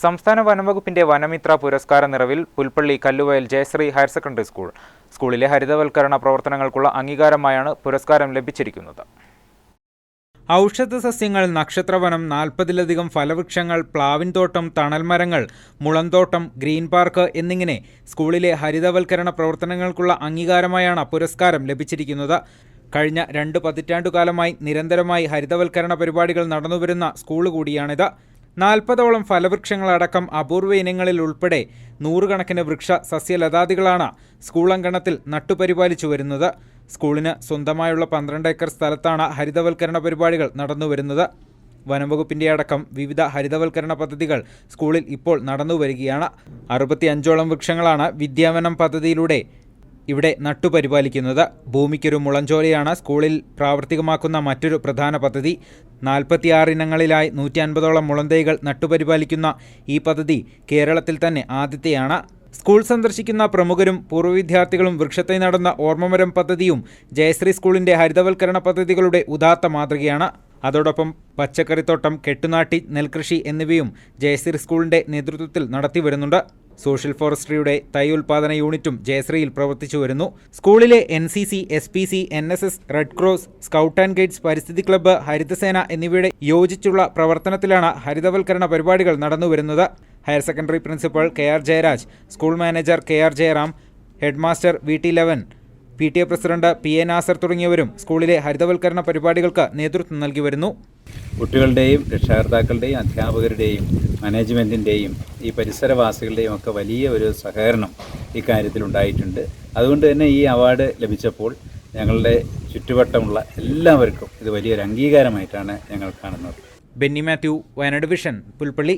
സംസ്ഥാന വനംവകുപ്പിന്റെ വനമിത്ര പുരസ്കാര നിറവിൽ പുൽപ്പള്ളി കല്ലുവയൽ ജയശ്രീ ഹയർ സെക്കൻഡറി സ്കൂളിലെ ഹരിതവൽക്കരണ പ്രവർത്തനങ്ങൾക്കുള്ള അംഗീകാരമായാണ് പുരസ്കാരം ലഭിച്ചിരിക്കുന്നത്. ഔഷധസസ്യങ്ങൾ, നക്ഷത്രവനം, 40-ലധികം ഫലവൃക്ഷങ്ങൾ, പ്ലാവിൻതോട്ടം, തണൽമരങ്ങൾ, മുളന്തോട്ടം, ഗ്രീൻ പാർക്ക് എന്നിങ്ങനെ സ്കൂളിലെ ഹരിതവൽക്കരണ പ്രവർത്തനങ്ങൾക്കുള്ള അംഗീകാരമായാണ് പുരസ്കാരം ലഭിച്ചിരിക്കുന്നത്. കഴിഞ്ഞ 2 പതിറ്റാണ്ടുകാലമായി നിരന്തരമായി ഹരിതവൽക്കരണ പരിപാടികൾ നടന്നുവരുന്ന സ്കൂൾ കൂടിയാണിത്. 40ഓളം ഫലവൃക്ഷങ്ങളടക്കം അപൂർവ ഇനങ്ങളിൽ ഉൾപ്പെടെ 100 കണക്കിന് വൃക്ഷ സസ്യലതാദികളാണ് സ്കൂൾ അങ്കണത്തിൽ നട്ടുപരിപാലിച്ചു വരുന്നത്. സ്കൂളിന് സ്വന്തമായുള്ള 12 ഏക്കർ സ്ഥലത്താണ് ഹരിതവൽക്കരണ പരിപാടികൾ നടന്നുവരുന്നത്. വനംവകുപ്പിന്റെ അടക്കം വിവിധ ഹരിതവൽക്കരണ പദ്ധതികൾ സ്കൂളിൽ ഇപ്പോൾ നടന്നുവരികയാണ്. 65ഓളം വൃക്ഷങ്ങളാണ് വിദ്യാവനം പദ്ധതിയിലൂടെ ഇവിടെ നട്ടുപരിപാലിക്കുന്നത്. ഭൂമിക്കൊരു മുളഞ്ചോലയാണ് സ്കൂളിൽ പ്രാവർത്തികമാക്കുന്ന മറ്റൊരു പ്രധാന പദ്ധതി. 46 ഇനങ്ങളിലായി 150ഓളം മുളന്തൈകൾ നട്ടുപരിപാലിക്കുന്ന ഈ പദ്ധതി കേരളത്തിൽ തന്നെ ആദ്യത്തെയാണ്. സ്കൂൾ സന്ദർശിക്കുന്ന പ്രമുഖരും പൂർവ്വ വിദ്യാർത്ഥികളും വൃക്ഷത്തൈ നടുന്ന ഓർമ്മമരം പദ്ധതിയും ജയശ്രീ സ്കൂളിന്റെ ഹരിതവൽക്കരണ പദ്ധതികളുടെ ഉദാത്ത മാതൃകയാണ്. അതോടൊപ്പം പച്ചക്കറിത്തോട്ടം, കെട്ടുനാട്ടി, നെൽകൃഷി എന്നിവയും ജയശ്രീ സ്കൂളിന്റെ നേതൃത്വത്തിൽ നടത്തിവരുന്നുണ്ട്. സോഷ്യൽ ഫോറസ്ട്രിയുടെ തൈ ഉൽപാദന യൂണിറ്റും ജയശ്രീയിൽ പ്രവർത്തിച്ചു വരുന്നു. സ്കൂളിലെ NCC, SPC, NSS, red cross, scout and guides, പരിസ്ഥിതി ക്ലബ്ബ്, ഹരിതസേന എന്നിവയുടെ യോജിച്ചുള്ള പ്രവർത്തനത്തിലാണ് ഹരിതവൽക്കരണ പരിപാടികൾ നടന്നുവരുന്നത്. Higher secondary principal KR Jayaraj, school manager KR Jayaram, headmaster VT ലെവൻ, PTA പ്രസിഡന്റ് PA നാസർ തുടങ്ങിയവരും സ്കൂളിലെ ഹരിതവൽക്കരണ പരിപാടികൾക്ക് നേതൃത്വം നൽകി വരുന്നു. കുട്ടികളുടെയും രക്ഷകർത്താക്കളുടെയും അധ്യാപകരുടെയും മാനേജ്മെൻറ്റിൻ്റെയും ഈ പരിസരവാസികളുടെയും ഒക്കെ വലിയ ഒരു സഹകരണം ഇക്കാര്യത്തിൽ ഉണ്ടായിട്ടുണ്ട്. അതുകൊണ്ട് തന്നെ ഈ അവാർഡ് ലഭിച്ചപ്പോൾ ഞങ്ങളുടെ ചുറ്റുവട്ടമുള്ള എല്ലാവർക്കും ഇത് വലിയൊരു അംഗീകാരമായിട്ടാണ് ഞങ്ങൾ കാണുന്നത്. ബെന്നി മാത്യു, വയനാട് വിഷൻ, പുൽപ്പള്ളി.